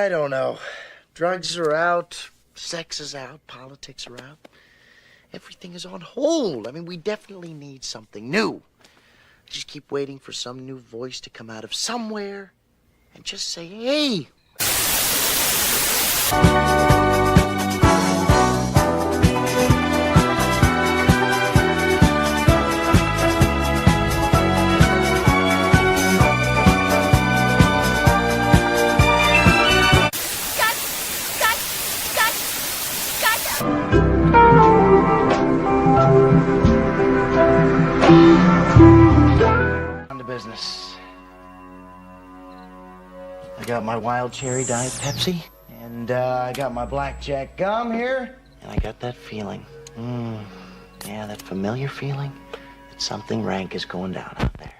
I don't know. Drugs are out, sex is out, politics are out. Everything is on hold. I mean, we definitely need something new. I just keep waiting for some new voice to come out of somewhere and just say, hey. Business. I got my wild cherry Diet Pepsi, and I got my blackjack gum here, and I got that feeling. Yeah, that familiar feeling that something rank is going down out there.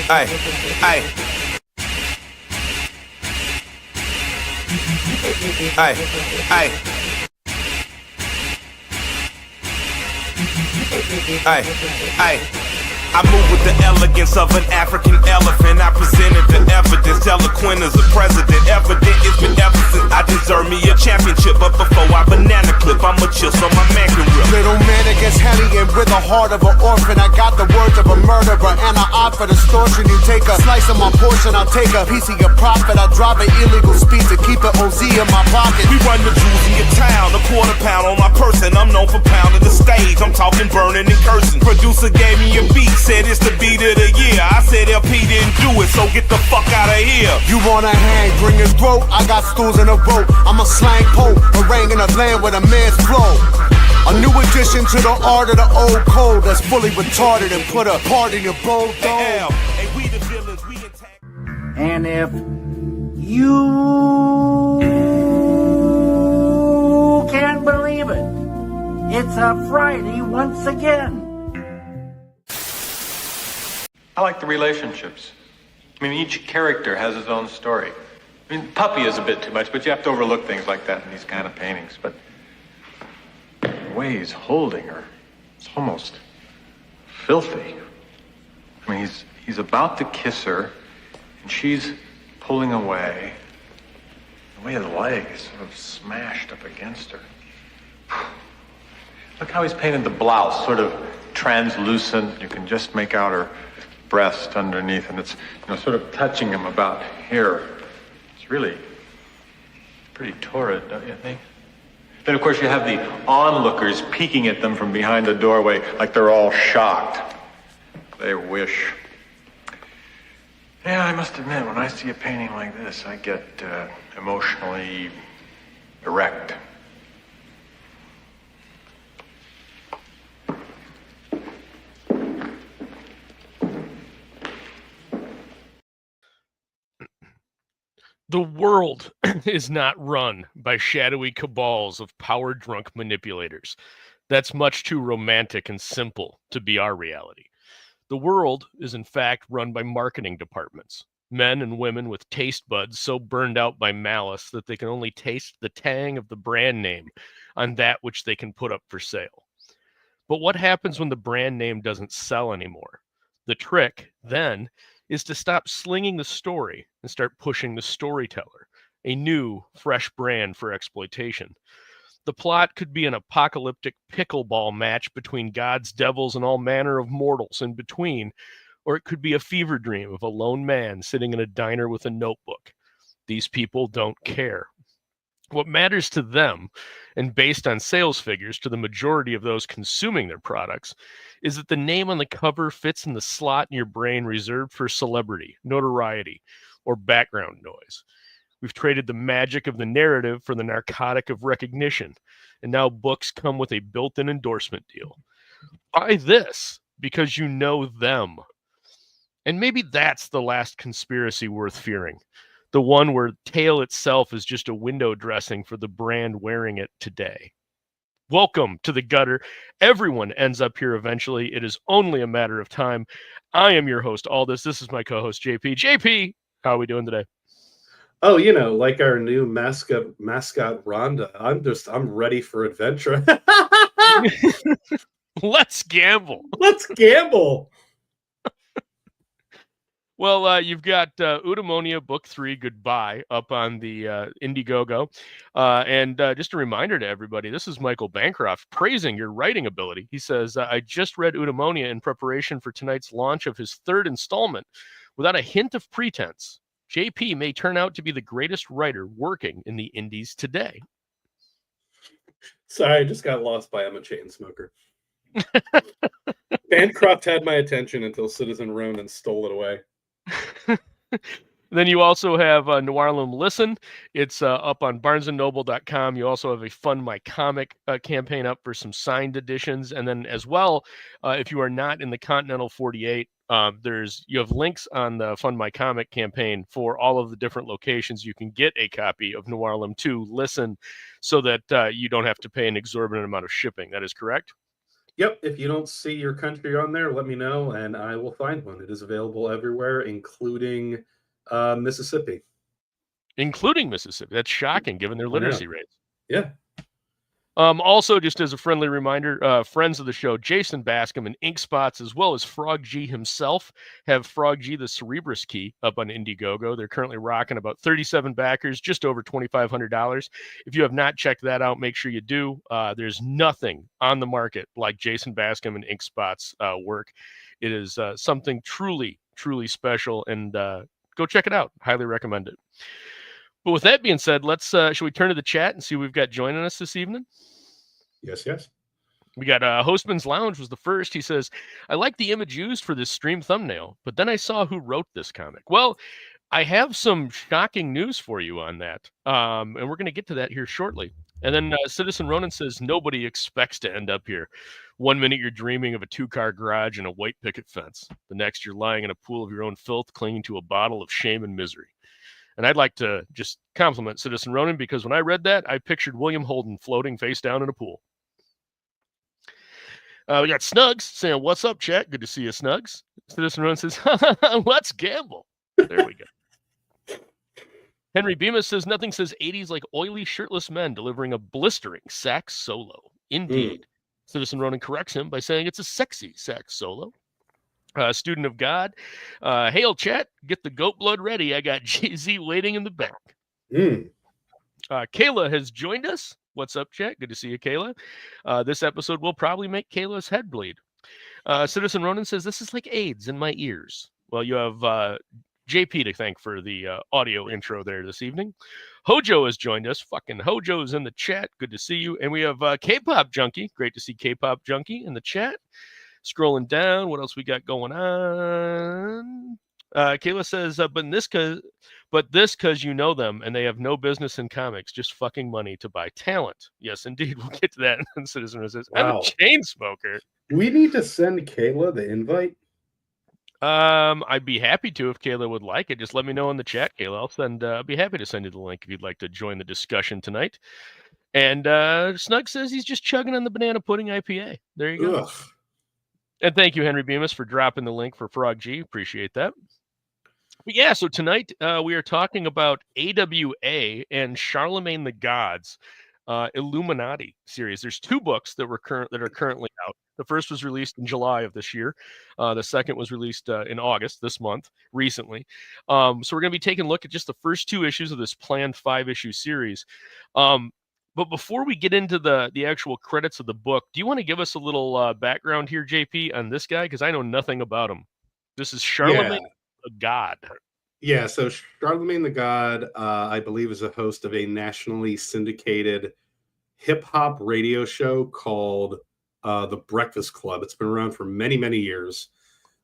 Hey, hey. Hey, hey. Hey, hey. I move with the elegance of an African elephant. I presented the evidence, eloquent as a president. Evident it's been ever since I deserve me a championship. But before I banana clip, I'ma chill so my man can rip. Little man against hellion with the heart of an orphan. I got the words of a murderer and I opt for distortion. You take a slice of my portion, I'll take a piece of your profit. I drive an illegal speed to keep an OZ in my pocket. We run the jewels in your town, a quarter pound on my person. I'm known for pounding the stage, I'm talking burning and cursing. Producer gave me a beat, said it's the beat of the year. I said LP didn't do it, so get the fuck out of here. You wanna hang, bring his throat, I got stools in a rope. I'm a slang pope, haranguing a land with a man's flow. A new addition to the art of the old code that's fully retarded and put a part in your bold dome. Hey, we the villains, we attack. And if you can't believe it, it's a Friday once again. I like the relationships. I mean, each character has his own story. I mean, puppy is a bit too much, but you have to overlook things like that in these kind of paintings. But way he's holding her, it's almost filthy. I mean, he's about to kiss her, and she's pulling away. The way his leg is sort of smashed up against her. Look how he's painted the blouse, sort of translucent. You can just make out her breast underneath, and it's, sort of touching him about here. It's really pretty torrid, don't you think? Then, of course, you have the onlookers peeking at them from behind the doorway like they're all shocked. They wish. Yeah, I must admit, when I see a painting like this, I get emotionally erect. The world is not run by shadowy cabals of power-drunk manipulators. That's much too romantic and simple to be our reality. The world is in fact run by marketing departments, men and women with taste buds so burned out by malice that they can only taste the tang of the brand name on that which they can put up for sale. But what happens when the brand name doesn't sell anymore? The trick, then, is to stop slinging the story and start pushing the storyteller, a new, fresh brand for exploitation. The plot could be an apocalyptic pickleball match between gods, devils, and all manner of mortals in between, or it could be a fever dream of a lone man sitting in a diner with a notebook. These people don't care. What matters to them, and based on sales figures to the majority of those consuming their products, is that the name on the cover fits in the slot in your brain reserved for celebrity, notoriety, or background noise. We've traded the magic of the narrative for the narcotic of recognition, and now books come with a built-in endorsement deal. Buy this because you know them. And maybe that's the last conspiracy worth fearing. The one where Tale itself is just a window dressing for the brand wearing it today. Welcome to the gutter. Everyone ends up here eventually. It is only a matter of time. I am your host, Aldous. This is my co-host, JP. JP, how are we doing today? Oh, like our new mascot Rhonda. I'm ready for adventure. Let's gamble. Let's gamble. Well, you've got Eudaimonia Book 3, Goodbye, up on the IndieGoGo. And just a reminder to everybody, this is Michael Bancroft praising your writing ability. He says, I just read Eudaimonia in preparation for tonight's launch of his third installment. Without a hint of pretense, JP may turn out to be the greatest writer working in the indies today. Sorry, I just got lost by I'm a Chainsmoker. Bancroft had my attention until Citizen Ronan stole it away. Then you also have Noirlum Listen. It's up on barnesandnoble.com. You also have a Fund My Comic campaign up for some signed editions. And then as well, if you are not in the Continental 48, you have links on the Fund My Comic campaign for all of the different locations you can get a copy of Noirlum 2 Listen so that you don't have to pay an exorbitant amount of shipping. That is correct? Yep, if you don't see your country on there, let me know, and I will find one. It is available everywhere, including Mississippi. Including Mississippi. That's shocking, given their literacy rates. Yeah. Also, just as a friendly reminder, friends of the show, Jason Bascom and Ink Spots, as well as Frog G himself, have Frog G the Cerebrus key up on IndieGoGo. They're currently rocking about 37 backers, just over $2,500. If you have not checked that out, make sure you do. There's nothing on the market like Jason Bascom and Ink Spots work. It is something truly, truly special, and go check it out. Highly recommend it. But with that being said, should we turn to the chat and see who we've got joining us this evening? Yes. We got Hostman's Lounge was the first. He says, I like the image used for this stream thumbnail, but then I saw who wrote this comic. Well, I have some shocking news for you on that, and we're going to get to that here shortly. And then Citizen Ronan says, nobody expects to end up here. 1 minute you're dreaming of a 2-car garage and a white picket fence. The next you're lying in a pool of your own filth, clinging to a bottle of shame and misery. And I'd like to just compliment Citizen Ronan, because when I read that, I pictured William Holden floating face down in a pool. We got Snugs saying, what's up, chat? Good to see you, Snugs. Citizen Ronan says, let's gamble. There we go. Henry Bemis says, nothing says 80s like oily, shirtless men delivering a blistering sax solo. Indeed. Citizen Ronan corrects him by saying it's a sexy sax solo. Student of God. Hail, chat. Get the goat blood ready. I got Jay-Z waiting in the back. Kayla has joined us. What's up, chat? Good to see you, Kayla. This episode will probably make Kayla's head bleed. Citizen Ronan says, this is like AIDS in my ears. Well, you have JP to thank for the audio intro there this evening. Hojo has joined us. Fucking Hojo's in the chat. Good to see you. And we have K-Pop Junkie. Great to see K-Pop Junkie in the chat. Scrolling down, what else we got going on? Kayla says, but this because you know them and they have no business in comics, just fucking money to buy talent. Yes, indeed. We'll get to that. And Citizen says, I'm a chain smoker. We need to send Kayla the invite. I'd be happy to if Kayla would like it. Just let me know in the chat, Kayla. I'd be happy to send you the link if you'd like to join the discussion tonight. And Snug says he's just chugging on the banana pudding IPA. There you go. Ugh. And thank you, Henry Bemis, for dropping the link for Frog G. Appreciate that. But yeah, so tonight we are talking about AWA and Charlamagne Tha God's ILLuminati series. There's 2 books that are currently out. The first was released in July of this year. The second was released in August this month, recently. So we're going to be taking a look at just the first 2 issues of this planned 5-issue series. But before we get into the actual credits of the book, do you want to give us a little background here, JP, on this guy? Because I know nothing about him. This is Charlamagne Tha God. Yeah, so Charlamagne Tha God, I believe, is a host of a nationally syndicated hip-hop radio show called The Breakfast Club. It's been around for many, many years.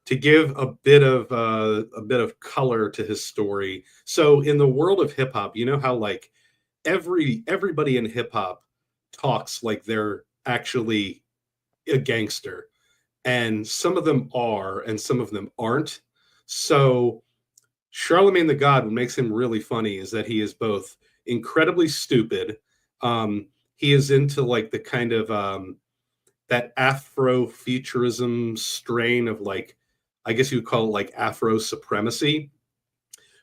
To give a bit of color to his story. So in the world of hip-hop, you know how like everybody in hip-hop talks like they're actually a gangster, and some of them are and some of them aren't. So Charlamagne Tha God, what makes him really funny is that he is both incredibly stupid. He is into like the kind of that Afrofuturism strain of like, I guess you would call it like Afro supremacy.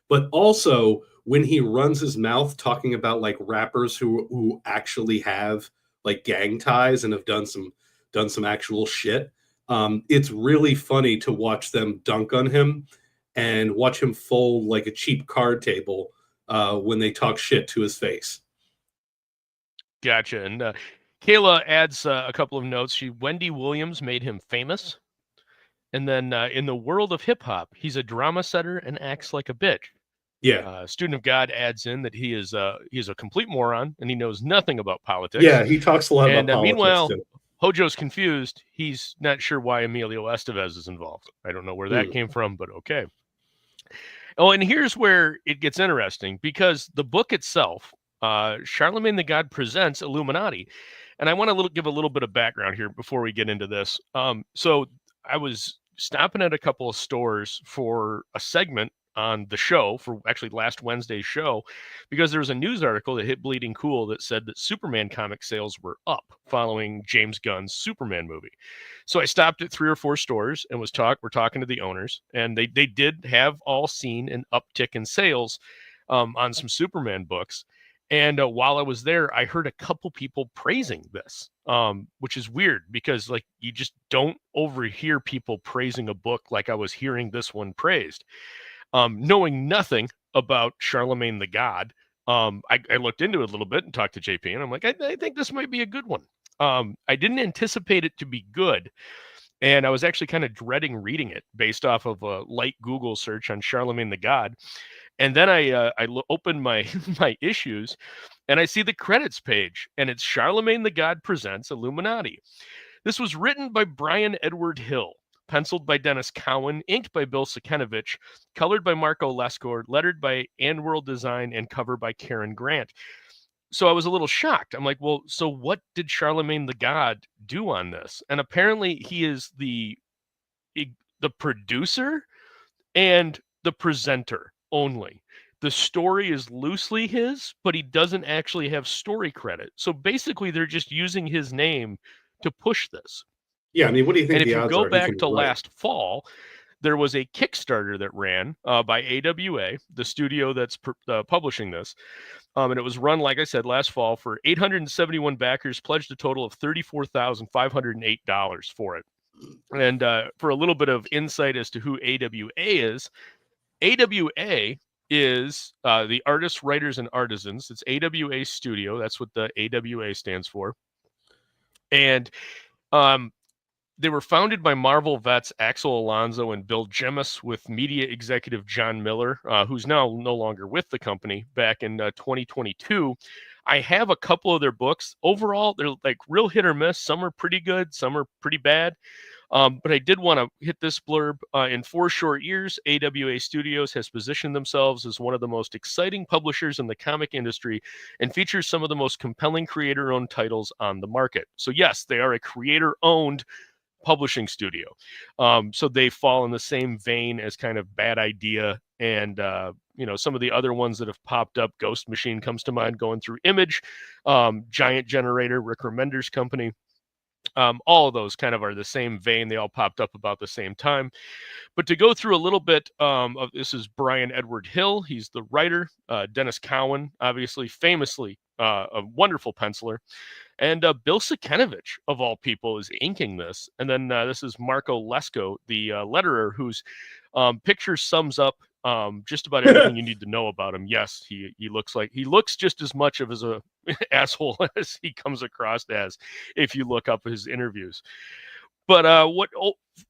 But also when he runs his mouth talking about like rappers who actually have like gang ties and have done some actual shit, it's really funny to watch them dunk on him and watch him fold like a cheap card table when they talk shit to his face. Gotcha. And Kayla adds a couple of notes. Wendy Williams made him famous. And then in the world of hip hop, he's a drama setter and acts like a bitch. Yeah. Student of God adds in that he is a complete moron and he knows nothing about politics. Yeah, he talks a lot about politics. Meanwhile, too. Hojo's confused. He's not sure why Emilio Estevez is involved. I don't know where that came from, but okay. Oh, and here's where it gets interesting, because the book itself, Charlamagne Tha God presents ILLuminati. And I want to give a little bit of background here before we get into this. So I was stopping at a couple of stores for a segment on the show, for actually last Wednesday's show, because there was a news article that hit Bleeding Cool that said that Superman comic sales were up following James Gunn's Superman movie. So I stopped at 3 or 4 stores and we're talking to the owners, and they did have all seen an uptick in sales on some Superman books. And while I was there, I heard a couple people praising this, which is weird because like you just don't overhear people praising a book like I was hearing this one praised. Knowing nothing about Charlamagne Tha God, I looked into it a little bit and talked to JP, and I'm like, I think this might be a good one. I didn't anticipate it to be good, and I was actually kind of dreading reading it based off of a light Google search on Charlamagne Tha God. And then I opened my issues, and I see the credits page, and it's Charlamagne Tha God presents ILLuminati. This was written by Brian Edward Hill, penciled by Dennis Cowan, inked by Bill Sakanovich, colored by Marco Lescord, lettered by AndWorld Design, and cover by Karen Grant. So I was a little shocked. I'm like, well, so what did Charlamagne Tha God do on this? And apparently he is the producer and the presenter only. The story is loosely his, but he doesn't actually have story credit. So basically they're just using his name to push this. Yeah, I mean, what do you think? And if you go back to last fall, there was a Kickstarter that ran by AWA, the studio that's publishing this. And it was run, like I said, last fall for 871 backers, pledged a total of $34,508 for it. And for a little bit of insight as to who AWA is the Artists, Writers, and Artisans. It's AWA Studio. That's what the AWA stands for. And they were founded by Marvel vets Axel Alonso and Bill Jemas, with media executive John Miller, who's now no longer with the company, back in 2022. I have a couple of their books. Overall, they're like real hit or miss. Some are pretty good, some are pretty bad. But I did want to hit this blurb. In 4 short years, AWA Studios has positioned themselves as one of the most exciting publishers in the comic industry and features some of the most compelling creator-owned titles on the market. So yes, they are a creator-owned publishing studio. So they fall in the same vein as kind of Bad Idea and some of the other ones that have popped up. Ghost Machine comes to mind going through Image, Giant Generator, Rick Remender's company. All of those kind of are the same vein. They all popped up about the same time. But to go through a little bit of this is Brian Edward Hill. He's the writer. Dennis Cowan, obviously, famously a wonderful penciler. And Bill Sikenovich, of all people, is inking this. And then this is Marco Lesko, the letterer, whose picture sums up just about everything you need to know about him. Yes, he looks just as much of as a asshole as he comes across as if you look up his interviews. But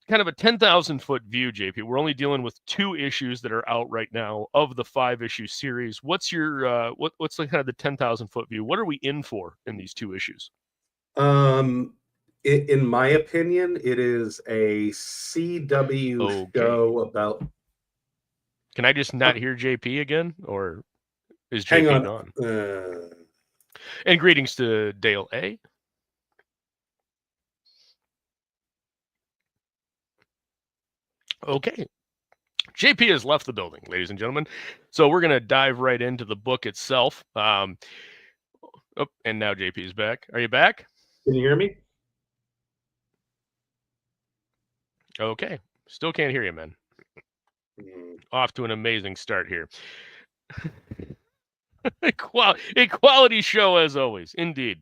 kind of a 10,000 foot view, JP. We're only dealing with 2 issues that are out right now of the 5-issue series. What's your what's the kind of the 10,000 foot view? What are we in for in these 2 issues? In my opinion, it is a CW show about. Can I just not hear JP again, or is JP gone? And greetings to Dale A. Okay. JP has left the building, ladies and gentlemen. So we're going to dive right into the book itself. And now JP is back. Are you back? Can you hear me? Okay. Still can't hear you, man. Off to an amazing start here. Quality show as always. Indeed.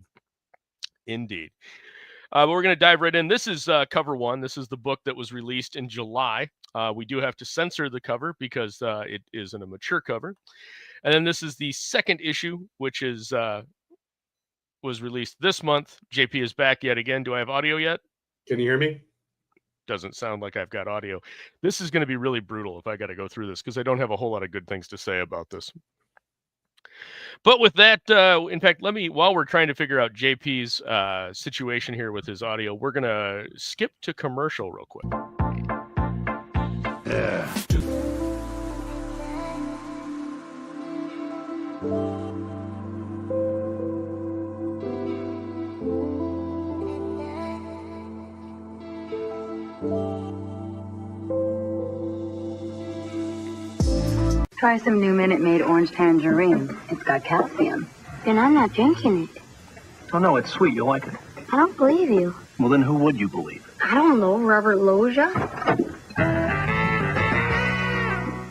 But we're going to dive right in. This is cover 1. This is the book that was released in July. We do have to censor the cover because it isn't a mature cover. And then this is the 2nd issue, which is was released this month. JP is back yet again. Do I have audio yet? Can you hear me? Doesn't sound like I've got audio. This is going to be really brutal if I got to go through this because I don't have a whole lot of good things to say about this. But with that, in fact, while we're trying to figure out JP's situation here with his audio, we're going to skip to commercial real quick. Yeah. Try some new Minute Maid orange tangerine. It's got calcium. Then I'm not drinking it. Oh, no, it's sweet. You'll like it. I don't believe you. Well, then who would you believe? I don't know, Robert Loggia.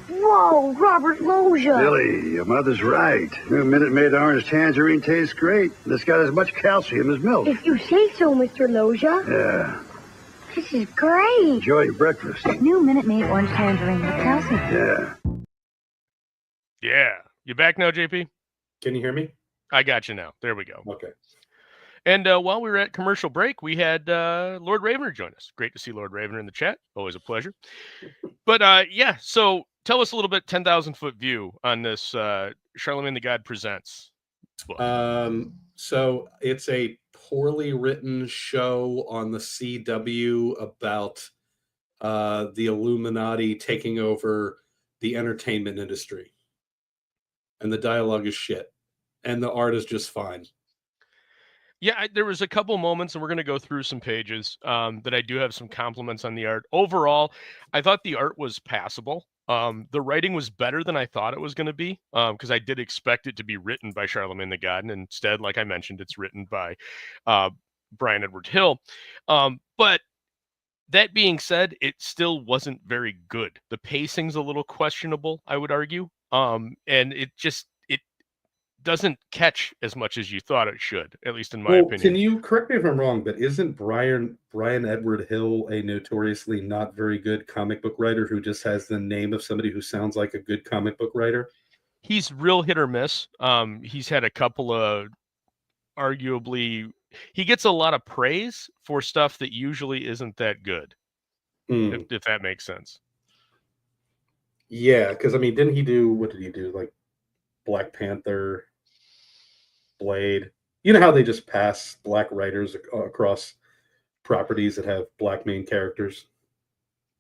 Whoa, Robert Loggia. Billy, your mother's right. New Minute Maid orange tangerine tastes great. It's got as much calcium as milk. If you say so, Mr. Loggia. Yeah. This is great. Enjoy your breakfast. New Minute Maid orange tangerine with calcium. Yeah. Yeah. You back now, JP? Can you hear me? I got you now. There we go. Okay. And while we were at commercial break, we had Lord Ravener join us. Great to see Lord Ravener in the chat. Always a pleasure. But yeah, so tell us a little bit 10,000 foot view on this Charlamagne Tha God Presents book. So it's a poorly written show on the CW about the Illuminati taking over the entertainment industry. And the dialogue is shit. And the art is just fine. Yeah, there was a couple moments, and we're going to go through some pages that I do have some compliments on the art. Overall, I thought the art was passable. The writing was better than I thought it was going to be, because I did expect it to be written by Charlamagne Tha God, and instead, like I mentioned, it's written by Brian Edward Hill. But That being said, it still wasn't very good. The pacing's a little questionable, I would argue. And it doesn't catch as much as you thought it should, at least in my Well, opinion. can you correct me if I'm wrong, but isn't Brian Edward Hill a notoriously not very good comic book writer who just has the name of somebody who sounds like a good comic book writer? He's real hit or miss. He's had a couple of arguably he gets a lot of praise for stuff that usually isn't that good. If that makes sense. Yeah, because I mean, didn't he do what did he do? Like Black Panther, Blade. You know how they just pass black writers across properties that have black main characters?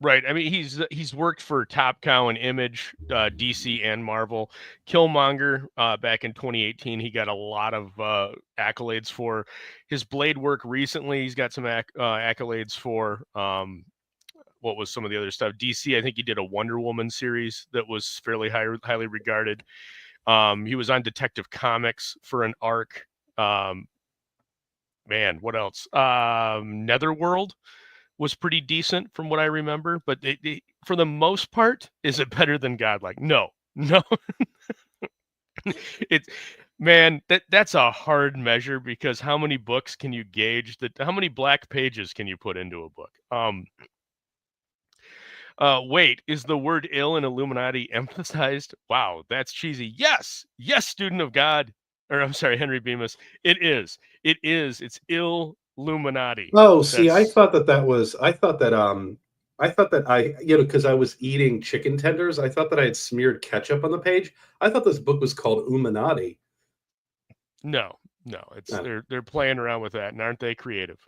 Right. I mean, he's worked for Top Cow and Image, DC and Marvel. Killmonger, back in 2018, he got a lot of accolades for his Blade work recently. He's got some accolades for what was some of the other stuff. DC, I think he did a Wonder Woman series that was fairly highly regarded. He was on Detective Comics for an arc. Man, what else? Netherworld was pretty decent from what I remember, but for the most part, is it better than Godlike? No. It's man, that's a hard measure because how many books can you gauge that? How many black pages can you put into a book? Wait, is the word ill in Illuminati emphasized? Wow, that's cheesy. Yes, student of God, or I'm sorry, Henry Bemis. It is. It's ILLuminati. Oh, see, I thought that because I was eating chicken tenders, I thought that I had smeared ketchup on the page. I thought this book was called Illuminati. No, it's they're playing around with that, and aren't they creative?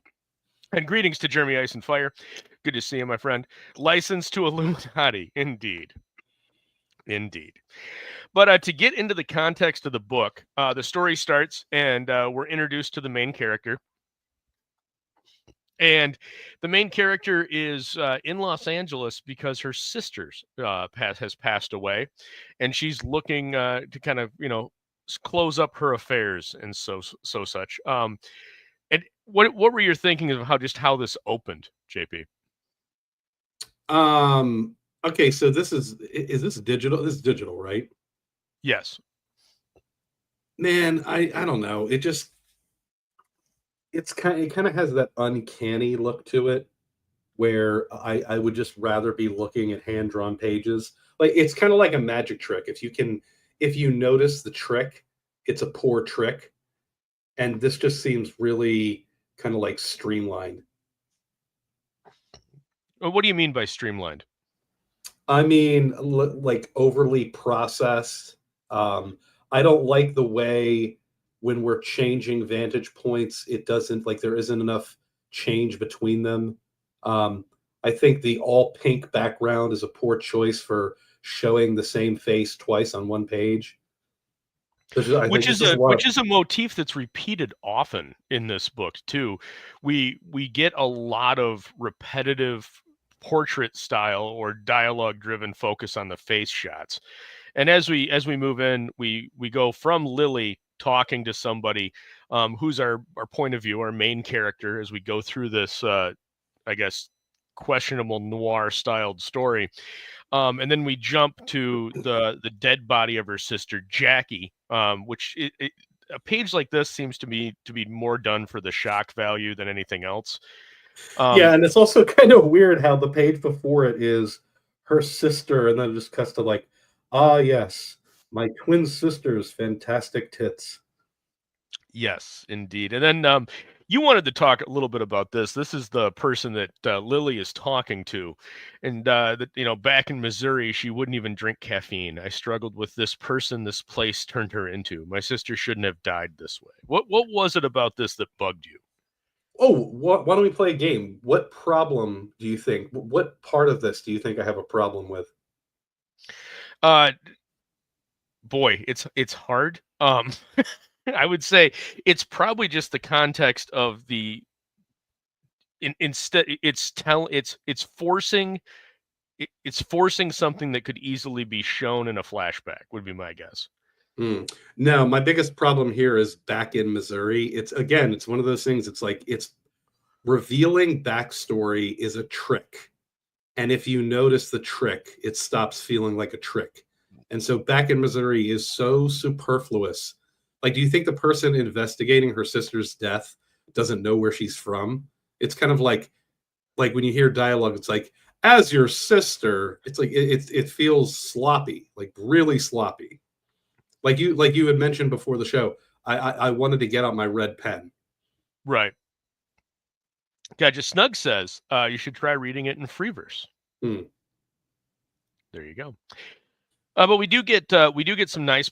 And greetings to Jeremy Ice and Fire. Good to see you, my friend. License to Illuminati, indeed. But to get into the context of the book, the story starts, and we're introduced to the main character. And the main character is in Los Angeles because her sister has passed away, and she's looking to kind of close up her affairs and so such. And what were your thinking of how this opened, JP? Okay, so is this digital? This is digital, right? Yes. Man, I don't know. It kind of has that uncanny look to it where I would just rather be looking at hand-drawn pages. Like it's kind of like a magic trick. If you notice the trick, it's a poor trick. And this just seems really kind of like streamlined. What do you mean by streamlined? I mean, like overly processed. I don't like the way when we're changing vantage points, it doesn't like there isn't enough change between them. I think the all pink background is a poor choice for showing the same face twice on one page. Which is a motif that's repeated often in this book too. We get a lot of repetitive portrait style or dialogue driven focus on the face shots. And as we move in, we go from Lily talking to somebody who's our point of view, our main character, as we go through this I guess questionable noir styled story. And then we jump to the dead body of her sister Jackie, which a page like this seems to be more done for the shock value than anything else. Yeah, and it's also kind of weird how the page before it is her sister, and then it just cuts to like, ah, yes, my twin sister's fantastic tits. Yes, indeed. And then you wanted to talk a little bit about this. This is the person that Lily is talking to, and that back in Missouri, she wouldn't even drink caffeine. I struggled with this person this place turned her into. My sister shouldn't have died this way. What was it about this that bugged you? Oh, why don't we play a game? What problem do you think? What part of this do you think I have a problem with? Boy, it's hard. I would say it's probably just the context of the instead it's forcing something that could easily be shown in a flashback would be my guess. No, my biggest problem here is back in Missouri. It's one of those things. It's like it's revealing backstory is a trick. And if you notice the trick, it stops feeling like a trick. And so Back in Missouri is so superfluous. Like, do you think the person investigating her sister's death doesn't know where she's from? It's kind of like when you hear dialogue, it's like, as your sister, it's like it feels sloppy, like really sloppy. Like you had mentioned before the show, I wanted to get out my red pen. Right. Gotcha. Snug says you should try reading it in free verse. Hmm. There you go. But we do get some nice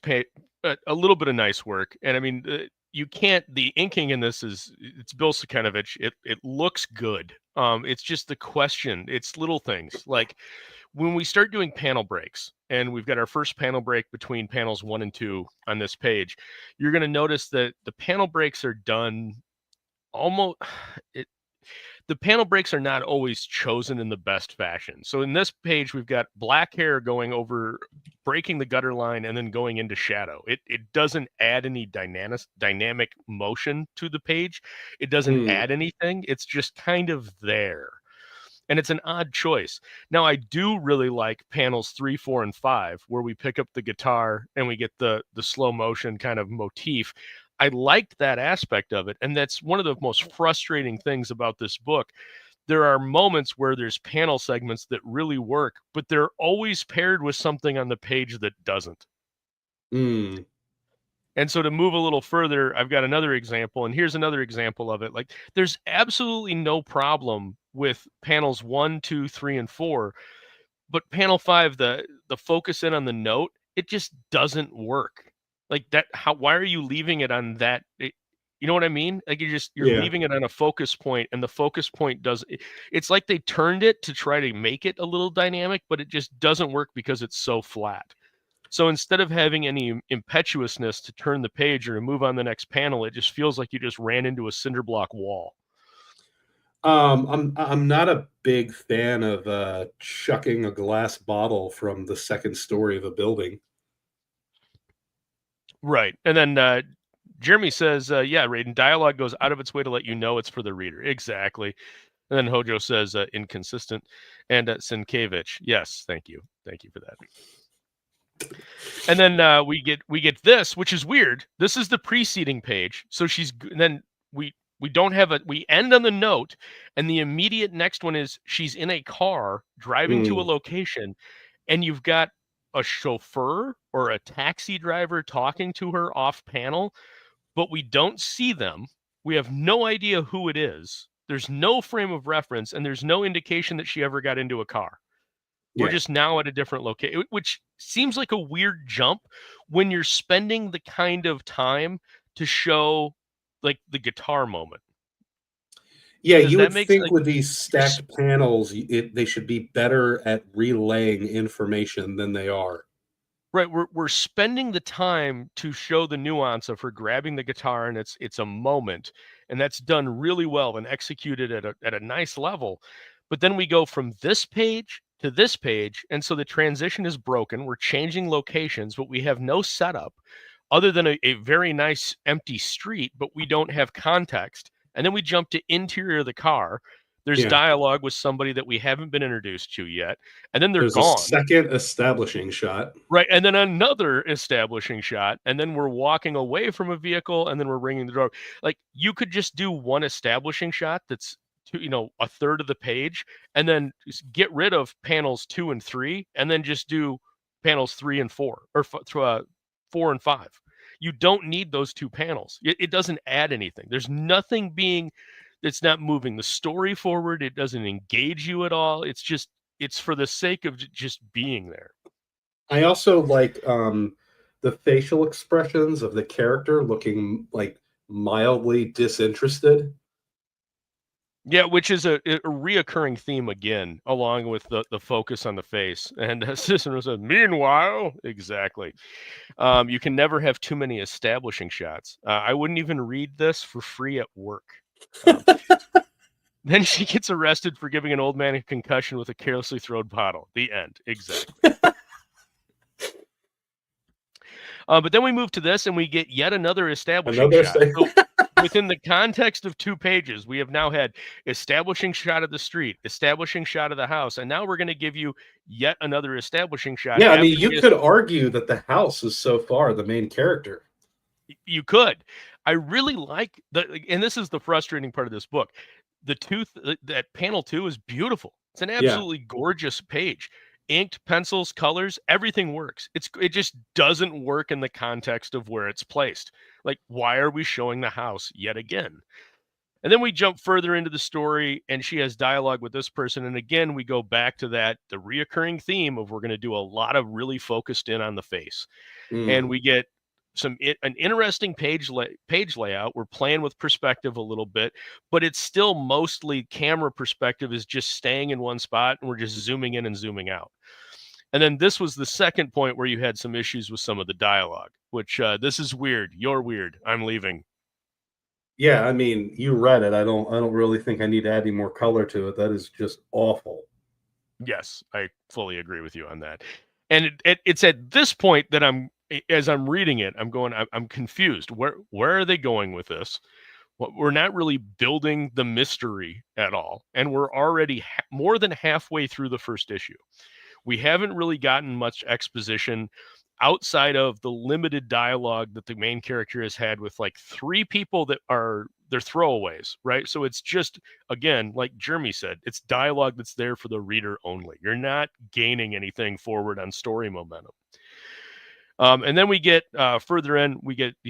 a little bit of nice work, and I mean you can't. The inking in this it's Bill Sakanovich. It looks good. It's just the question. It's little things like when we start doing panel breaks, and we've got our first panel break between panels 1 and 2 on this page. You're going to notice that the panel breaks are done almost. The panel breaks are not always chosen in the best fashion. So in this page, we've got black hair going over, breaking the gutter line, and then going into shadow. It doesn't add any dynamic motion to the page. It doesn't add anything. It's just kind of there. And it's an odd choice. Now, I do really like panels 3, 4, and 5, where we pick up the guitar and we get the slow motion kind of motif. I liked that aspect of it, and that's one of the most frustrating things about this book. There are moments where there's panel segments that really work, but they're always paired with something on the page that doesn't. And so to move a little further, I've got another example, and here's another example of it. Like, there's absolutely no problem with panels 1, 2, 3, and 4, but panel 5, the focus in on the note, it just doesn't work. Like that, why are you leaving it on that? You know what I mean? Like you're leaving it on a focus point, and the focus point it's like they turned it to try to make it a little dynamic, but it just doesn't work because it's so flat. So instead of having any impetuousness to turn the page or to move on the next panel, it just feels like you just ran into a cinder block wall. I'm not a big fan of chucking a glass bottle from the second story of a building. Right. And then Jeremy says, yeah, Raiden, dialogue goes out of its way to let you know it's for the reader. Exactly. And then Hojo says, inconsistent. And Sienkiewicz, yes, thank you. Thank you for that. And then we get this, which is weird. This is the preceding page. So then we don't have we end on the note, and the immediate next one is she's in a car driving to a location, and you've got a chauffeur or a taxi driver talking to her off panel, but we don't see them. We have no idea who it is. There's no frame of reference, and there's no indication that she ever got into a car. We're just now at a different location, which seems like a weird jump when you're spending the kind of time to show like the guitar moment. Yeah, you would think with these stacked panels, they should be better at relaying information than they are. Right, we're spending the time to show the nuance of her grabbing the guitar, and it's a moment, and that's done really well and executed at a nice level. But then we go from this page to this page, and so the transition is broken. We're changing locations, but we have no setup other than a very nice empty street, but we don't have context. And then we jump to interior of the car. There's dialogue with somebody that we haven't been introduced to yet. And then there's gone. A second establishing shot. Right. And then another establishing shot. And then we're walking away from a vehicle, and then we're ringing the door. Like, you could just do one establishing shot that's a third of the page, and then just get rid of panels 2 and 3, and then just do panels 3 and 4, or 4 and 5. You don't need those 2 panels. It doesn't add anything. There's nothing it's not moving the story forward. It doesn't engage you at all. It's for the sake of just being there. I also like the facial expressions of the character looking like mildly disinterested. Yeah, which is a reoccurring theme again, along with the focus on the face. And Cicero said, meanwhile, exactly. You can never have too many establishing shots. I wouldn't even read this for free at work. Then she gets arrested for giving an old man a concussion with a carelessly thrown bottle. The end. Exactly. But then we move to this, and we get yet another establishing shot. So within the context of 2 pages, we have now had establishing shot of the street, establishing shot of the house, and now we're going to give you yet another establishing shot. Yeah, I mean, you could argue that the house is so far the main character. You could. I really like and this is the frustrating part of this book. That panel 2 is beautiful. It's an absolutely gorgeous page. Inked, pencils, colors, everything works. It just doesn't work in the context of where it's placed. Like, why are we showing the house yet again? And then we jump further into the story, and she has dialogue with this person. And again, we go back to the reoccurring theme of we're going to do a lot of really focused in on the face. And we get an interesting page layout. We're playing with perspective a little bit, but it's still mostly camera perspective is just staying in one spot, and we're just zooming in and zooming out. And then this was the second point where you had some issues with some of the dialogue, which this is weird. You're weird. I'm leaving. Yeah, I mean, you read it. I don't really think I need to add any more color to it. That is just awful. Yes, I fully agree with you on that. And it's at this point that as I'm reading it, I'm confused. Where are they going with this? We're not really building the mystery at all. And we're already more than halfway through the first issue. We haven't really gotten much exposition outside of the limited dialogue that the main character has had with like 3 people that they're throwaways, right? So it's just, again, like Jeremy said, it's dialogue that's there for the reader only. You're not gaining anything forward on story momentum. And then we get further in,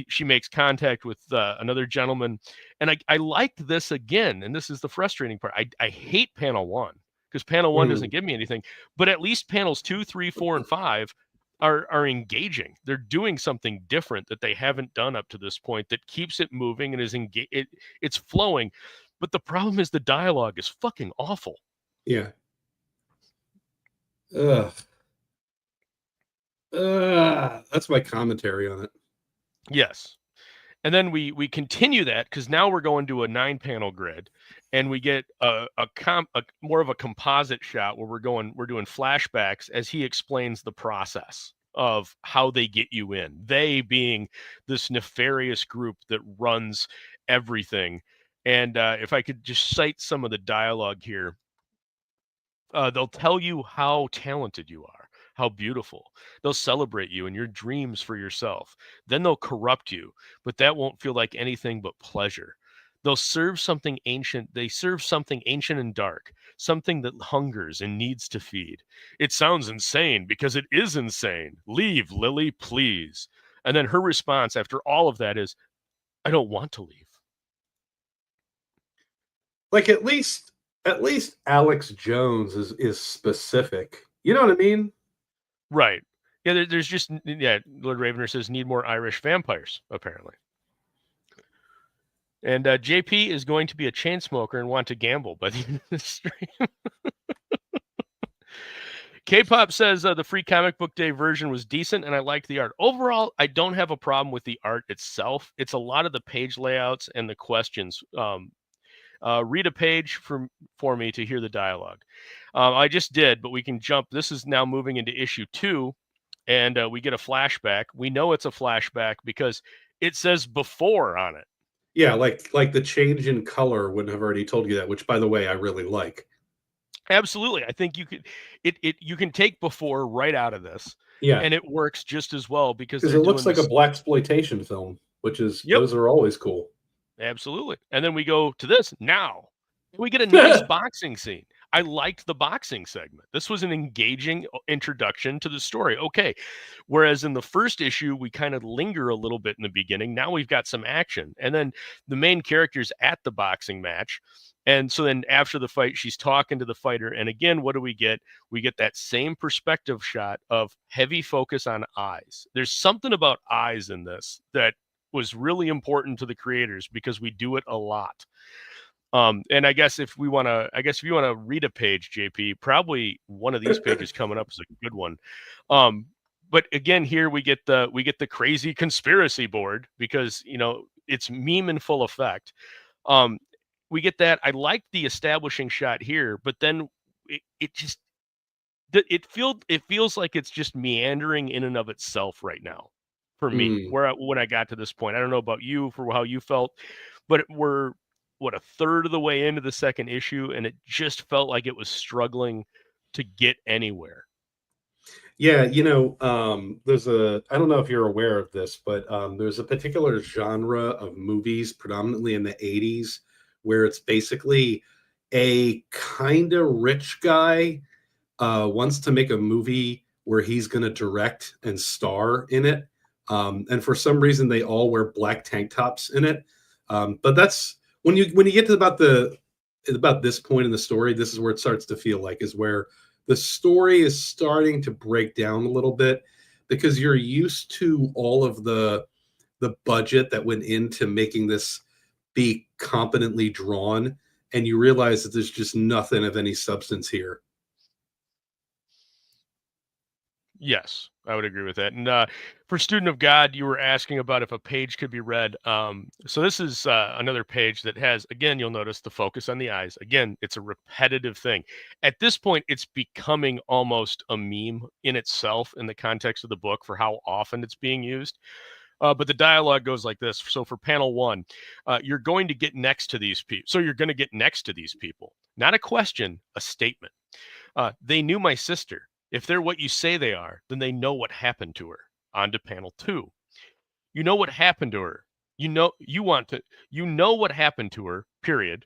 she makes contact with another gentleman. And I liked this again. And this is the frustrating part. I hate panel 1 because panel 1 doesn't give me anything, but at least panels 2, 3, 4, and 5 are engaging. They're doing something different that they haven't done up to this point that keeps it moving and it's flowing. But the problem is the dialogue is fucking awful. Yeah. That's my commentary on it. Yes. And then we continue that because now we're going to a 9-panel grid, and we get a more of a composite shot where we're doing flashbacks as he explains the process of how they get you in. They being this nefarious group that runs everything. And if I could just cite some of the dialogue here, they'll tell you how talented you are, how beautiful. They'll celebrate you and your dreams for yourself. Then they'll corrupt you, but that won't feel like anything but pleasure. They'll serve something ancient. They serve something ancient and dark, something that hungers and needs to feed. It sounds insane because it is insane. Leave, Lily, please. And then her response after all of that is, I don't want to leave. Like at least Alex Jones is specific. You know what I mean? Right. Yeah, there's just, Lord Ravener says need more Irish vampires, apparently. And JP is going to be a chain smoker and want to gamble by the end of the stream. K-Pop says the free comic book day version was decent and I liked the art. Overall, I don't have a problem with the art itself. It's a lot of the page layouts and the questions. Read a page for me to hear the dialogue. I just did, but we can jump. This is now moving into issue 2, and we get a flashback. We know it's a flashback because it says before on it. Yeah, like the change in color wouldn't have already told you that, which, by the way, I really like. Absolutely. I think you could you can take before right out of this. Yeah. And it works just as well because it looks like a blaxploitation film, which is those are always cool. Absolutely. And then we go to this now. We get a nice boxing scene. I liked the boxing segment. This was an engaging introduction to the story. Okay. Whereas in the first issue, we kind of linger a little bit in the beginning. Now we've got some action. And then the main character's at the boxing match. And so then after the fight, she's talking to the fighter. And again, what do we get? We get that same perspective shot of heavy focus on eyes. There's something about eyes in this that was really important to the creators because we do it a lot. And I guess if you want to read a page, JP, probably one of these pages coming up is a good one. But again, here we get the crazy conspiracy board because it's meme in full effect. We get that. I like the establishing shot here, but then it feels like it's just meandering in and of itself right now for me. When I got to this point, I don't know about you for how you felt, but we're a third of the way into the second issue, and it just felt like it was struggling to get anywhere. Yeah, there's I don't know if you're aware of this, but there's a particular genre of movies, predominantly in the 80s, where it's basically a kind of rich guy wants to make a movie where he's going to direct and star in it. And for some reason, they all wear black tank tops in it. But that's when you get to about this point in the story, this is where it starts to feel like is where the story is starting to break down a little bit, because you're used to all of the budget that went into making this be competently drawn, and you realize that there's just nothing of any substance here. Yes, I would agree with that. And for Student of God, you were asking about if a page could be read. So this is another page that has, again, you'll notice the focus on the eyes. Again, it's a repetitive thing. At this point, it's becoming almost a meme in itself in the context of the book for how often it's being used. But the dialogue goes like this. So for panel 1, you're going to get next to these people. So you're going to get next to these people. Not a question, a statement. They knew my sister. If they're what you say they are, then they know what happened to her. On to panel 2. You know what happened to her. You know what happened to her, period.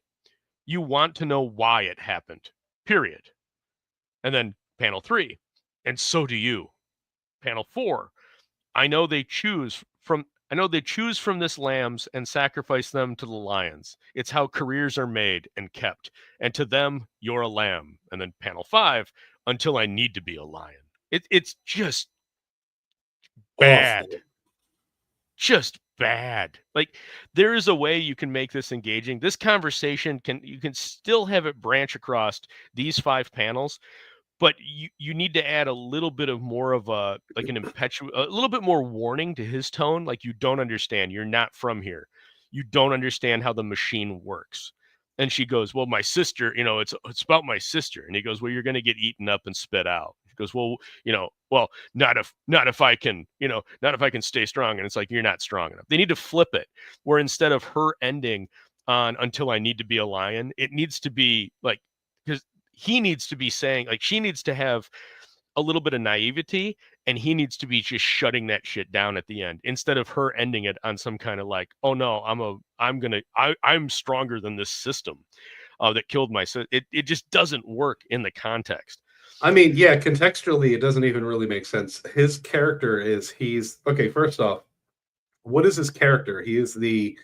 You want to know why it happened, period. And then panel 3. And so do you. Panel 4. I know they choose from this lambs and sacrifice them to the lions. It's how careers are made and kept. And to them, you're a lamb. And then panel 5, until I need to be a lion. It's just bad. Awful. Just bad. Like, there is a way you can make this engaging. This conversation you can still have it branch across these 5 panels, but you need to add a little bit of more of a little bit more warning to his tone. Like, you don't understand. You're not from here. You don't understand how the machine works. And she goes, well, my sister, it's about my sister. And he goes, well, you're going to get eaten up and spit out. She goes, well, not if I can stay strong. And it's like, you're not strong enough. They need to flip it, where instead of her ending on until I need to be a lion, it needs to be like, because he needs to be saying, like, she needs to have a little bit of naivety, and he needs to be just shutting that shit down at the end, instead of her ending it on some kind of like, oh no, I'm stronger than this system that killed my sister. It just doesn't work in the context. I mean, yeah, contextually, it doesn't even really make sense. His character first off, what is his character? He is the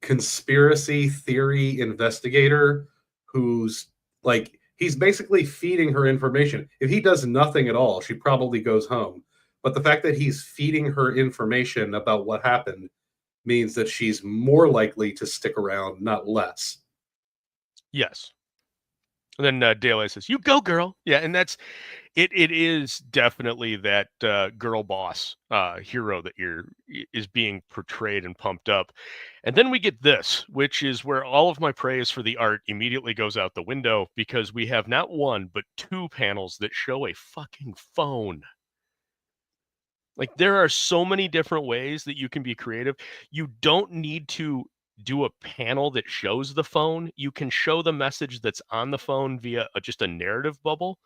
conspiracy theory investigator who's like, he's basically feeding her information. If he does nothing at all, she probably goes home. But the fact that he's feeding her information about what happened means that she's more likely to stick around, not less. Yes. And then Daylight says, you go, girl. Yeah, and that's it. It is definitely that girl boss hero that is being portrayed and pumped up. And then we get this, which is where all of my praise for the art immediately goes out the window, because we have not 1, but 2 panels that show a fucking phone. Like, there are so many different ways that you can be creative. You don't need to do a panel that shows the phone. You can show the message that's on the phone via just a narrative bubble.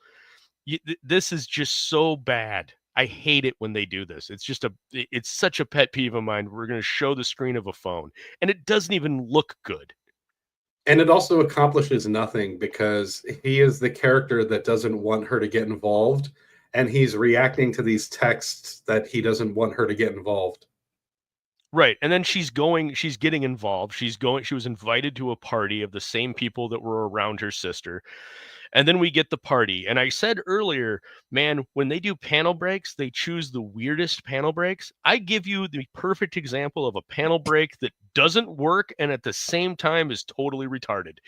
This is just so bad. I hate it when they do this. It's such a pet peeve of mine. We're going to show the screen of a phone, and it doesn't even look good. And it also accomplishes nothing, because he is the character that doesn't want her to get involved, and he's reacting to these texts that he doesn't want her to get involved. Right. And then she's getting involved. She was invited to a party of the same people that were around her sister. And then we get the party. And I said earlier, man, when they do panel breaks, they choose the weirdest panel breaks. I give you the perfect example of a panel break that doesn't work and at the same time is totally retarded.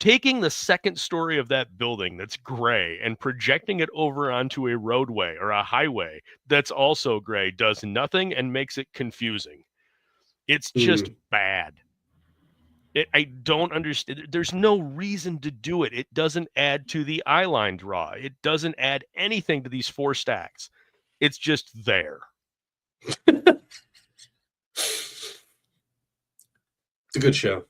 Taking the second story of that building that's gray and projecting it over onto a roadway or a highway that's also gray does nothing and makes it confusing. It's just bad. I don't understand. There's no reason to do it. It doesn't add to the eyeline draw. It doesn't add anything to these 4 stacks. It's just there. good show.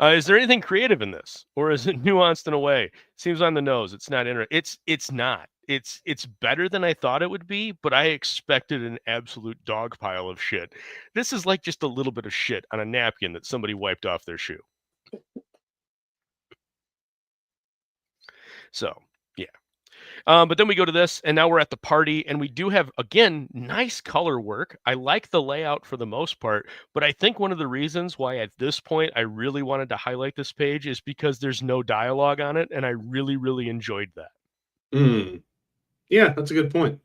Is there anything creative in this, or is it nuanced in a way? Seems on the nose. It's not It's not. It's better than I thought it would be, but I expected an absolute dog pile of shit. This is like just a little bit of shit on a napkin that somebody wiped off their shoe. So, yeah. But then we go to this, and now we're at the party, and we do have, again, nice color work. I like the layout for the most part, but I think one of the reasons why at this point I really wanted to highlight this page is because there's no dialogue on it, and I really, really enjoyed that. Yeah, that's a good point.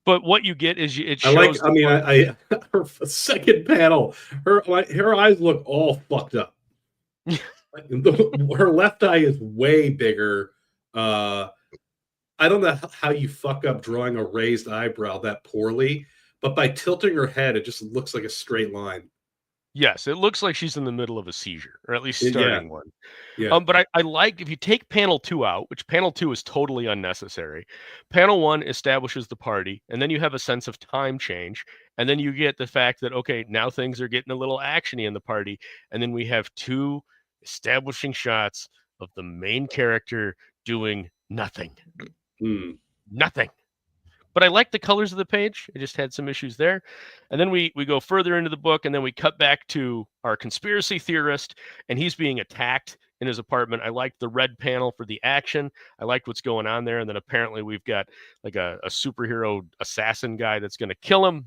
But what you get is it shows. I her second panel, her eyes look all fucked up. Her left eye is way bigger. I don't know how you fuck up drawing a raised eyebrow that poorly, but by tilting her head, it just looks like a straight line. Yes, it looks like she's in the middle of a seizure, or at least starting one. Yeah. But I like, if you take panel 2 out, which panel 2 is totally unnecessary, panel 1 establishes the party, and then you have a sense of time change, and then you get the fact that, okay, now things are getting a little actiony in the party, and then we have 2 establishing shots of the main character doing nothing. Nothing. But I like the colors of the page. I just had some issues there. And then we go further into the book, and then we cut back to our conspiracy theorist, and he's being attacked in his apartment. I liked the red panel for the action. I liked what's going on there. And then apparently we've got like a superhero assassin guy that's going to kill him.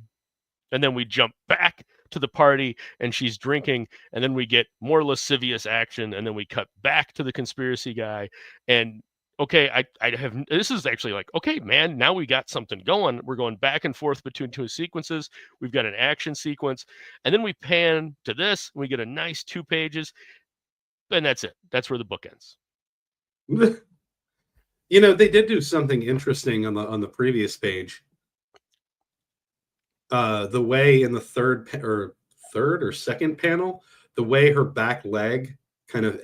And then we jump back to the party, and she's drinking, and then we get more lascivious action, and then we cut back to the conspiracy guy. And okay, I have, this is actually like, okay, man, now we got something going. We're going back and forth between 2 sequences. We've got an action sequence, and then we pan to this, and we get a nice 2 pages, and that's it. That's where the book ends. You know, they did do something interesting on the previous page. The way in the third or second panel, the way her back leg kind of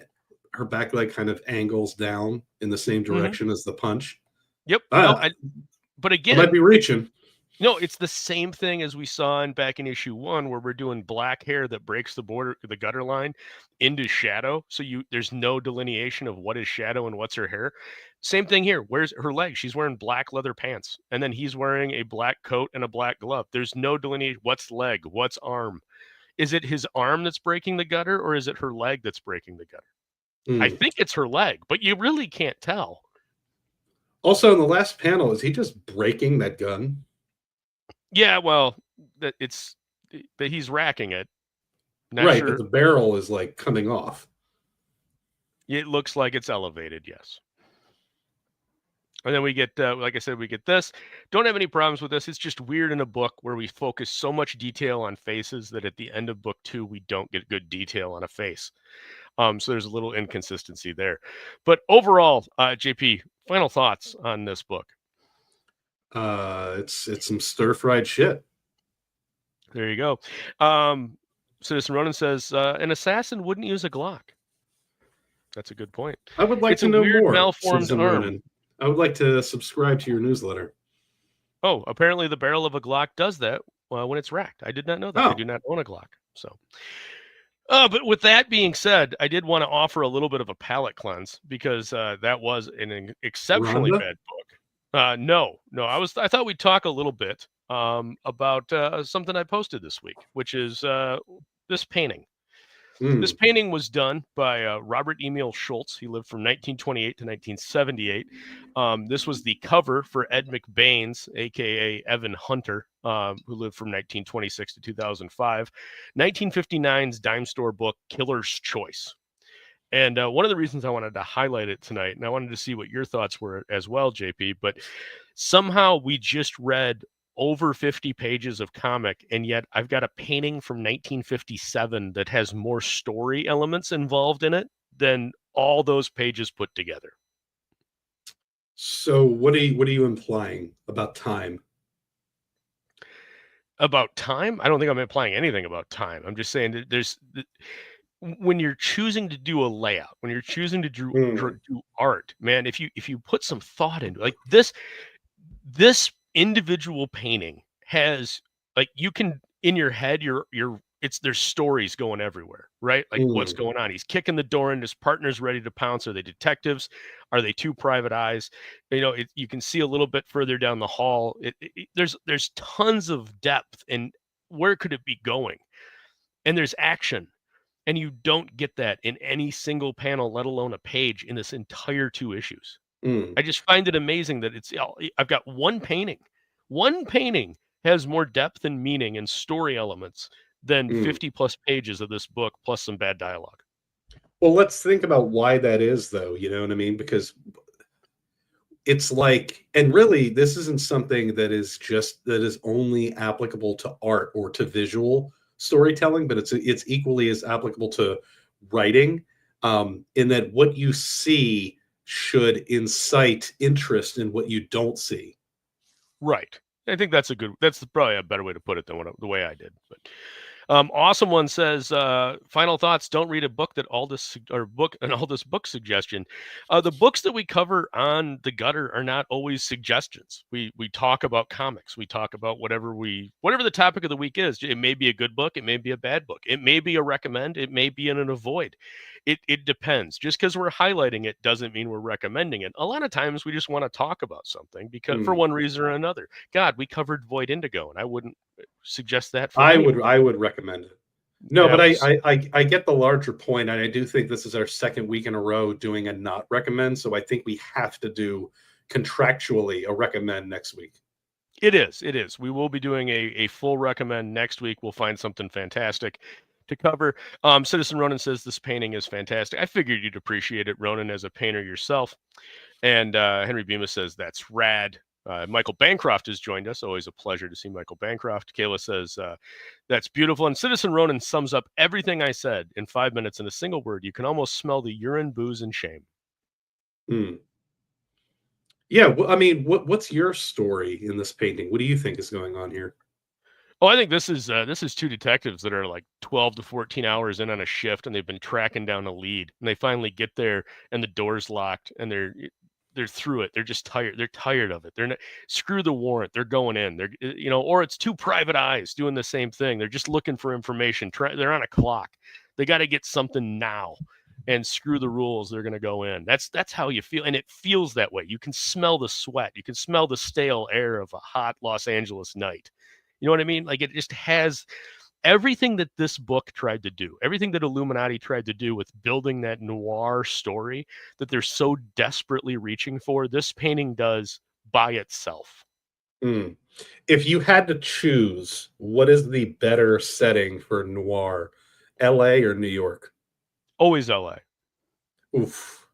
angles down in the same direction as the punch. Yep. But again, I might be reaching. No, it's the same thing as we saw back in issue 1, where we're doing black hair that breaks the border, the gutter line into shadow. So there's no delineation of what is shadow and what's her hair. Same thing here. Where's her leg? She's wearing black leather pants, and then he's wearing a black coat and a black glove. There's no delineation. What's leg? What's arm? Is it his arm that's breaking the gutter, or is it her leg that's breaking the gutter? I think it's her leg, but you really can't tell. Also, in the last panel, is he just breaking that gun? Yeah, well, that he's racking it. Not right, sure. but the barrel is like coming off. It looks like it's elevated, yes. And then we get, like I said, we get this. Don't have any problems with this. It's just weird in a book where we focus so much detail on faces that at the end of book 2, we don't get good detail on a face. So there's a little inconsistency there. But overall, JP, final thoughts on this book? It's some stir-fried shit. There you go. Citizen Ronan says, an assassin wouldn't use a Glock. That's a good point. I would like it's to a know weird more. Malformed Citizen arm. Ronan. I would like to subscribe to your newsletter. Oh, apparently the barrel of a Glock does that when it's racked. I did not know that. I do not own a Glock. So, but with that being said, I did want to offer a little bit of a palate cleanse, because that was an exceptionally bad book. No, I thought we'd talk a little bit about something I posted this week, which is this painting. This painting was done by Robert Emil Schultz. He lived from 1928 to 1978. This was the cover for Ed McBain's, a.k.a. Evan Hunter, who lived from 1926 to 2005. 1959's dime store book, Killer's Choice. And one of the reasons I wanted to highlight it tonight, and I wanted to see what your thoughts were as well, JP, but somehow we just read over 50 pages of comic, and yet I've got a painting from 1957 that has more story elements involved in it than all those pages put together. So what are you implying about time? About time? I don't think I'm implying anything about time. I'm just saying that when you're choosing to do a layout, when you're choosing to do art, man, if you put some thought into like this individual painting has, like, you can in your head, you're there's stories going everywhere, right? Like what's going on? He's kicking the door in, his partner's ready to pounce. Are they detectives? Are they two private eyes? You know, you can see a little bit further down the hall. There's tons of depth, and where could it be going? And there's action, and you don't get that in any single panel, let alone a page in this entire 2 issues. I just find it amazing that I've got one painting. One painting has more depth and meaning and story elements than 50 plus pages of this book, plus some bad dialogue. Well, let's think about why that is, though. You know what I mean? Because it's like, and really, this isn't something that is only applicable to art or to visual storytelling, but it's equally as applicable to writing, in that what you see should incite interest in what you don't see. Right. I think that's probably a better way to put it than the way I did. But Awesome One says, final thoughts. Don't read a book an Aldous book suggestion. The books that we cover on the Gutter are not always suggestions. We talk about comics. We talk about whatever the topic of the week is. It may be a good book. It may be a bad book. It may be a recommend. It may be an avoid. It depends. Just because we're highlighting it doesn't mean we're recommending it. A lot of times we just want to talk about something because for one reason or another. God, we covered Void Indigo, and I wouldn't suggest that for anyone. I would recommend it. No, but I get the larger point, and I do think this is our second week in a row doing a not recommend, so I think we have to do contractually a recommend next week. It is. We will be doing a full recommend next week. We'll find something fantastic to cover. Citizen Ronan says this painting is fantastic. I figured you'd appreciate it, Ronan, as a painter yourself. And Henry Bemis says that's rad. Michael Bancroft has joined us. Always a pleasure to see Michael Bancroft. Kayla says, that's beautiful. And Citizen Ronan sums up everything I said in 5 minutes in a single word. You can almost smell the urine, booze, and shame. Yeah. Well, I mean, what's your story in this painting? What do you think is going on here? Oh, I think this is 2 detectives that are like 12 to 14 hours in on a shift, and they've been tracking down a lead, and they finally get there, and the door's locked, and they're through it. They're just tired. They're tired of it. They're not, screw the warrant. They're going in. They're, or it's 2 private eyes doing the same thing. They're just looking for information. They're on a clock. They got to get something now, and screw the rules. They're going to go in. That's how you feel, and it feels that way. You can smell the sweat. You can smell the stale air of a hot Los Angeles night. You know what I mean? Like, it just has everything that this book tried to do, everything that ILLuminati tried to do with building that noir story that they're so desperately reaching for. This painting does by itself. If you had to choose, what is the better setting for noir, LA or New York? Always LA. Oof.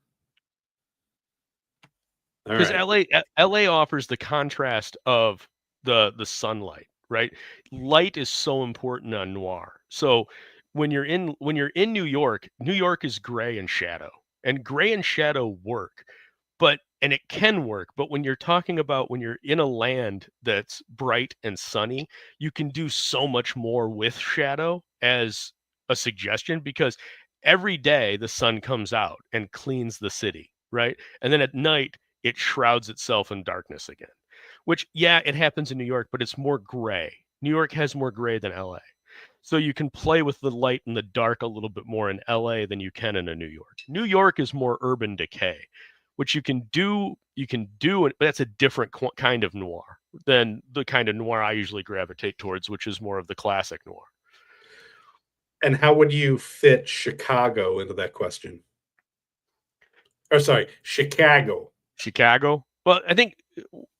Because LA offers the contrast of the sunlight. Right, light is so important on noir. So when you're in New York is gray and shadow work, and it can work. But when you're talking about when you're in a land that's bright and sunny, you can do so much more with shadow as a suggestion, because every day the sun comes out and cleans the city, right, and then at night it shrouds itself in darkness again. Which, yeah, it happens in New York, but it's more gray. New York has more gray than LA. So you can play with the light and the dark a little bit more in LA than you can in a New York. New York is more urban decay, which you can do, but that's a different kind of noir than the kind of noir I usually gravitate towards, which is more of the classic noir. And how would you fit Chicago into that question? Or sorry, Chicago. Well, I think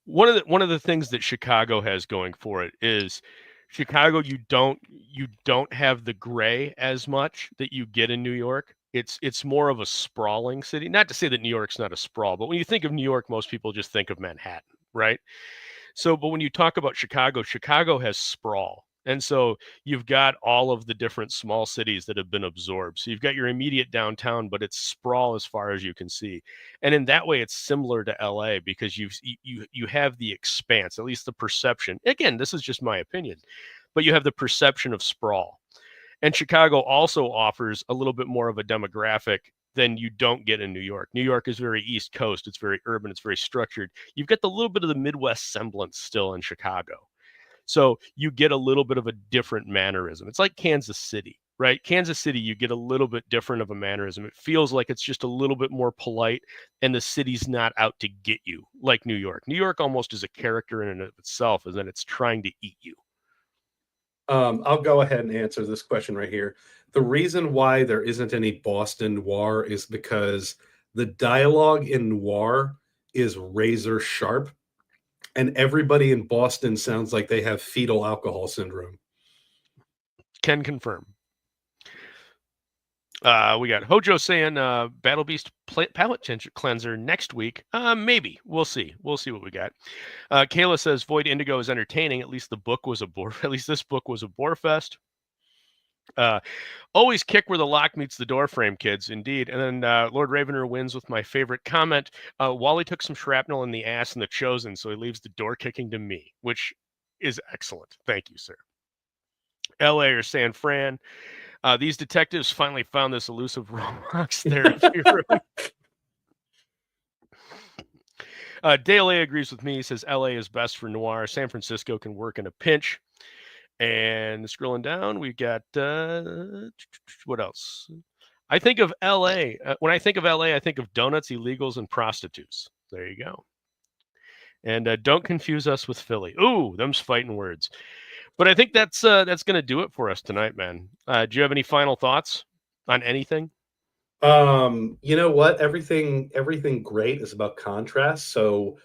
one of the things that Chicago has going for it is Chicago, you don't have the gray as much that you get in New York. It's more of a sprawling city. Not to say that New York's not a sprawl, but when you think of New York, most people just think of Manhattan, right? So, but when you talk about Chicago has sprawl. And so you've got all of the different small cities that have been absorbed. So you've got your immediate downtown, but it's sprawl as far as you can see. And in that way, it's similar to LA because you have the expanse, at least the perception. Again, this is just my opinion, but you have the perception of sprawl. And Chicago also offers a little bit more of a demographic than you don't get in New York. New York is very East Coast. It's very urban. It's very structured. You've got the little bit of the Midwest semblance still in Chicago. So you get a little bit of a different mannerism. It's like Kansas City, right? Kansas City, you get a little bit different of a mannerism. It feels like it's just a little bit more polite, and the city's not out to get you like New York. New York almost is a character in and of itself, and then it's trying to eat you. I'll go ahead and answer this question right here. The reason why there isn't any Boston noir is because the dialogue in noir is razor sharp, and everybody in Boston sounds like they have fetal alcohol syndrome. Can confirm. We got Hojo saying Battle Beast palette cleanser next week. Maybe. We'll see. We'll see what we got. Kayla says Void Indigo is entertaining. At least this book was a bore fest. Always kick where the lock meets the door frame, kids. Indeed. And then Lord Ravener wins with my favorite comment. Wally took some shrapnel in the ass in The Chosen, so he leaves the door kicking to me, which is excellent. Thank you, sir. LA or San Fran. These detectives finally found this elusive Roblox therapy room. Dale A agrees with me. He says LA is best for noir. San Francisco can work in a pinch. And scrolling down, we've got what else? I think of LA. When I think of LA, I think of donuts, illegals, and prostitutes. There you go. And don't confuse us with Philly. Ooh, them's fighting words. But I think that's going to do it for us tonight, man. Do you have any final thoughts on anything? You know what? Everything great is about contrast. So,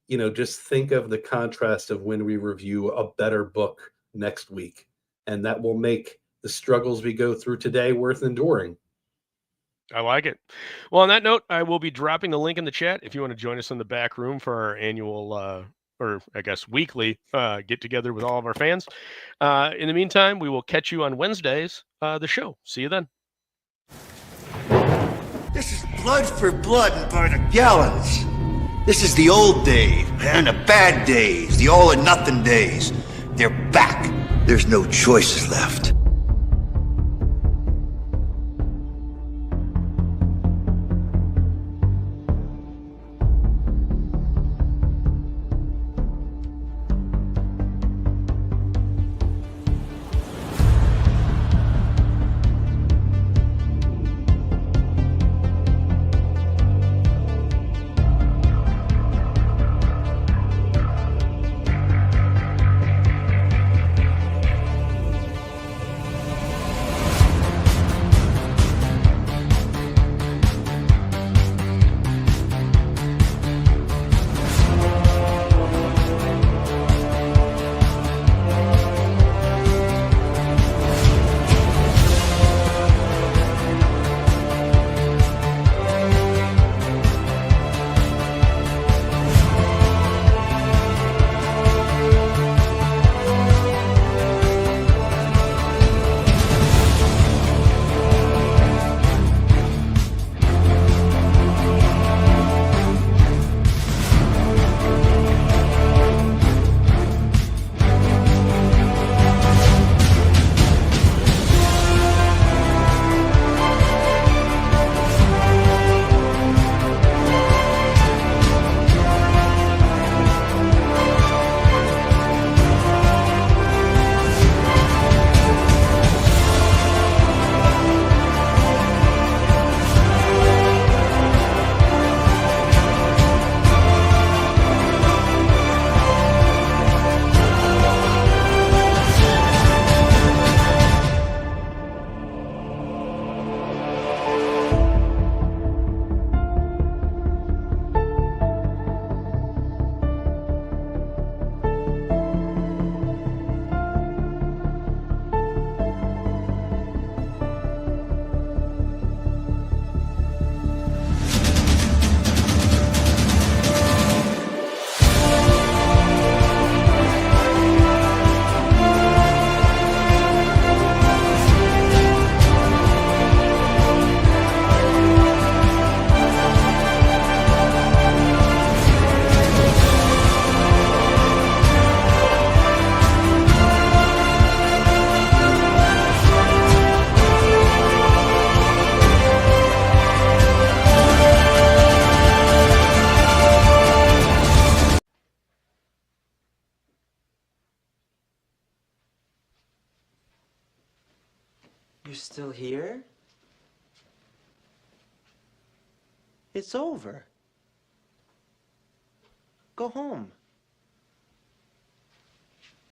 just think of the contrast of when we review a better book next week, and that will make the struggles we go through today worth enduring. I like it. Well, on that note, I will be dropping the link in the chat if you want to join us in the back room for our annual or I guess weekly get together with all of our fans. In the meantime, we will catch you on Wednesdays, the show. See you then. This is blood for blood and by the gallons. This is the old days, man, the bad days, the all or nothing days. They're back. There's no choices left. You're still here? It's over. Go home.